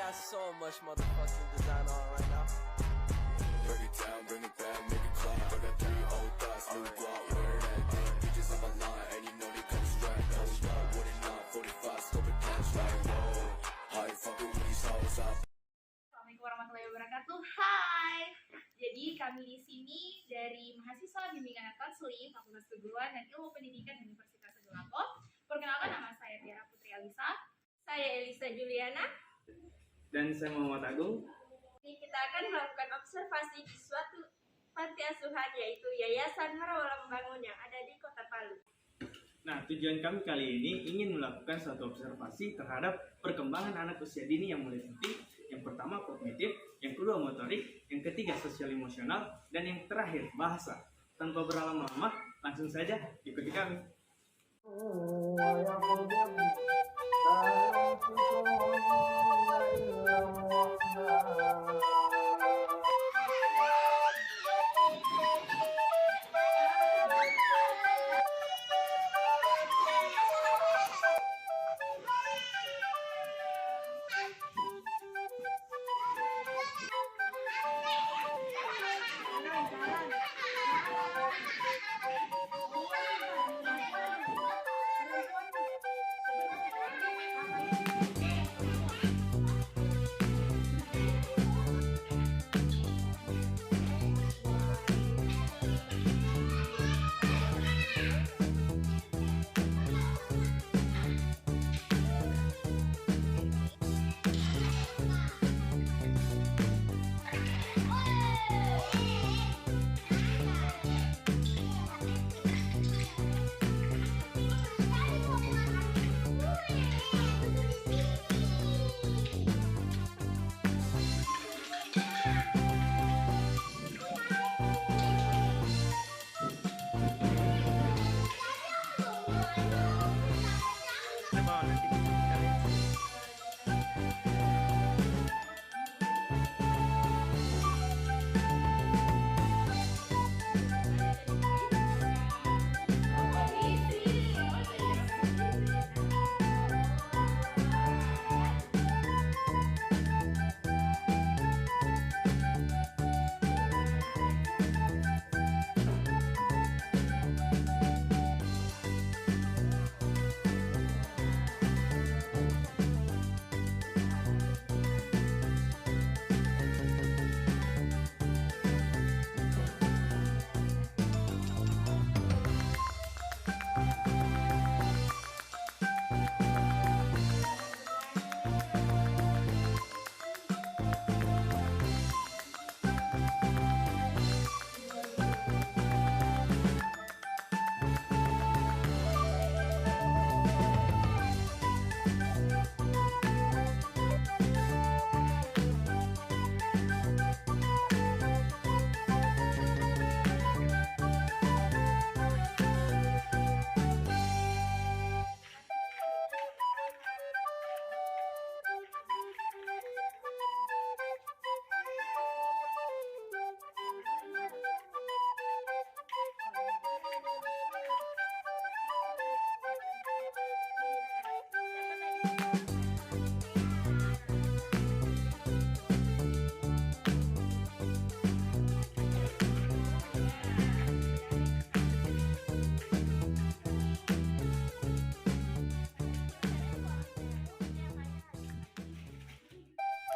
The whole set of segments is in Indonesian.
got so much motherfucking design on right now. Bring it down, bring it back, make it clap. I got 3 old thoughts, new block, where that damn bitches on my line, and you know they come straight. Hold up, what it not, 45, stop it, dance right, whoa. How you fucking with these hoes up? Assalamualaikum warahmatullahi wabarakatuh. Hai. Jadi kami di sini dari mahasiswa bimbingan konseling Fakultas Keguruan dan Ilmu Pendidikan Universitas Segalapo. Perkenalkan, nama saya Tiara Putri Alisa. Saya Elisa Juliana. Dan saya Muhammad Agung. Ini kita akan melakukan observasi di suatu panti asuhan, yaitu Yayasan Marwala Membangun yang ada di Kota Palu. Nah, tujuan kami kali ini ingin melakukan suatu observasi terhadap perkembangan anak usia dini yang mulai penting. Yang pertama kognitif, yang kedua motorik, yang ketiga sosial emosional, dan yang terakhir bahasa. Tanpa berlama-lama, langsung saja ikuti kami.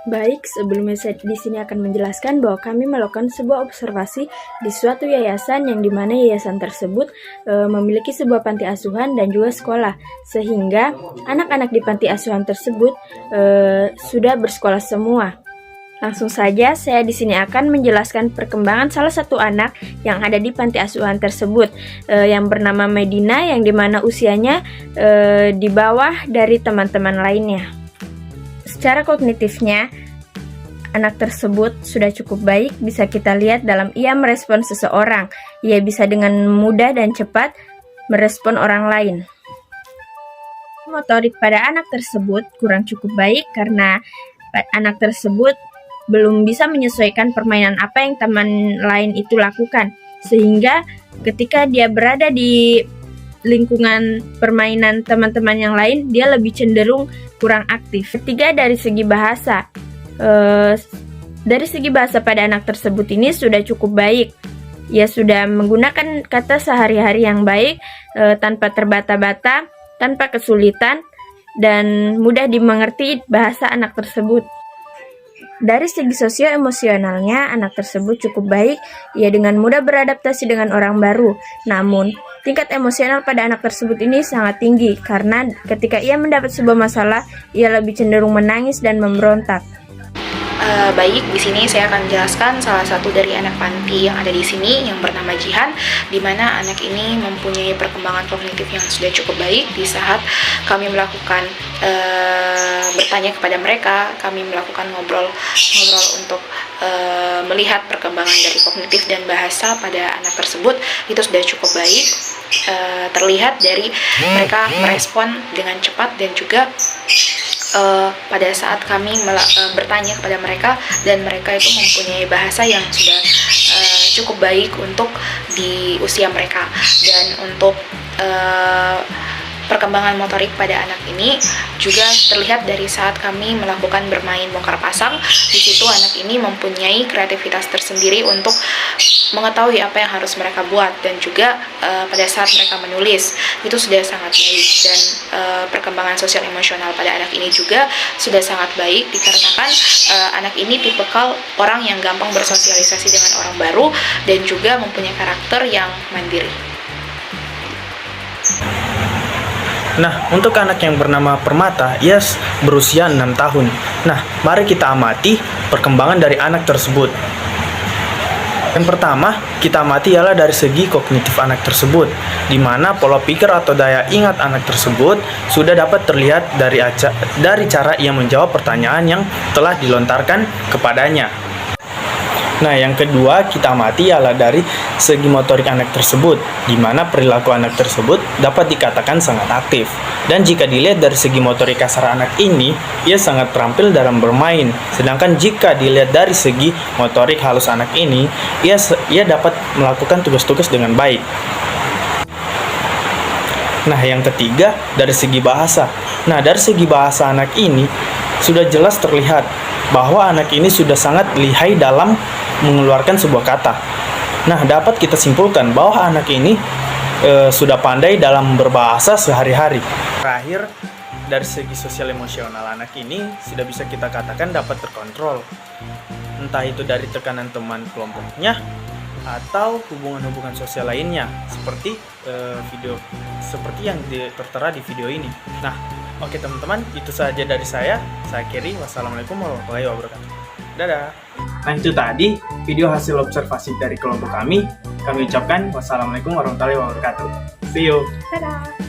Baik, sebelumnya saya di sini akan menjelaskan bahwa kami melakukan sebuah observasi di suatu yayasan yang dimana yayasan tersebut memiliki sebuah panti asuhan dan juga sekolah, sehingga anak-anak di panti asuhan tersebut sudah bersekolah semua. Langsung saja saya di sini akan menjelaskan perkembangan salah satu anak yang ada di panti asuhan tersebut, yang bernama Medina, yang dimana usianya di bawah dari teman-teman lainnya. Secara kognitifnya, anak tersebut sudah cukup baik, bisa kita lihat dalam ia merespon seseorang. Ia bisa dengan mudah dan cepat merespon orang lain. Motorik pada anak tersebut kurang cukup baik karena anak tersebut belum bisa menyesuaikan permainan apa yang teman lain itu lakukan. Sehingga ketika dia berada di lingkungan permainan teman-teman yang lain, dia lebih cenderung kurang aktif. Ketiga, dari segi bahasa. Dari segi bahasa pada anak tersebut ini sudah cukup baik. Ia sudah menggunakan kata sehari-hari yang baik, tanpa terbata-bata, tanpa kesulitan, dan mudah dimengerti bahasa anak tersebut. Dari segi sosio-emosionalnya, anak tersebut cukup baik. Ia dengan mudah beradaptasi dengan orang baru. Namun, tingkat emosional pada anak tersebut ini sangat tinggi karena ketika ia mendapat sebuah masalah, ia lebih cenderung menangis dan memberontak. Baik, di sini saya akan menjelaskan salah satu dari anak panti yang ada di sini yang bernama Jihan, di mana anak ini mempunyai perkembangan kognitif yang sudah cukup baik. Di saat kami melakukan bertanya kepada mereka, kami melakukan ngobrol untuk melihat perkembangan dari kognitif dan bahasa pada anak tersebut, itu sudah cukup baik. Terlihat dari mereka merespon dengan cepat dan juga pada saat kami bertanya kepada mereka, dan mereka itu mempunyai bahasa yang sudah cukup baik untuk di usia mereka. Dan untuk perkembangan motorik pada anak ini juga terlihat dari saat kami melakukan bermain bongkar pasang. Di situ anak ini mempunyai kreativitas tersendiri untuk mengetahui apa yang harus mereka buat, dan juga pada saat mereka menulis itu sudah sangat baik. Dan perkembangan sosial emosional pada anak ini juga sudah sangat baik, dikarenakan anak ini tipikal orang yang gampang bersosialisasi dengan orang baru dan juga mempunyai karakter yang mandiri. Nah, untuk anak yang bernama Permata, ia berusia 6 tahun. Nah, mari kita amati perkembangan dari anak tersebut. Yang pertama, kita amati ialah dari segi kognitif anak tersebut, di mana pola pikir atau daya ingat anak tersebut sudah dapat terlihat dari cara ia menjawab pertanyaan yang telah dilontarkan kepadanya. Nah, yang kedua kita amati ialah dari segi motorik anak tersebut, di mana perilaku anak tersebut dapat dikatakan sangat aktif. Dan jika dilihat dari segi motorik kasar anak ini, ia sangat terampil dalam bermain. Sedangkan jika dilihat dari segi motorik halus anak ini, ia dapat melakukan tugas-tugas dengan baik. Nah, yang ketiga dari segi bahasa. Nah, dari segi bahasa anak ini sudah jelas terlihat bahwa anak ini sudah sangat lihai dalam mengeluarkan sebuah kata. Nah, dapat kita simpulkan bahwa anak ini sudah pandai dalam berbahasa sehari-hari. Terakhir, dari segi sosial emosional anak ini sudah bisa kita katakan dapat terkontrol. Entah itu dari tekanan teman kelompoknya atau hubungan-hubungan sosial lainnya, seperti yang tertera di video ini. Nah, oke teman-teman, itu saja dari saya. Saya akhiri. Wassalamualaikum warahmatullahi wabarakatuh. Dadah. Nah, itu tadi video hasil observasi dari kelompok kami. Kami ucapkan wassalamualaikum warahmatullahi wabarakatuh. See you. Dadah.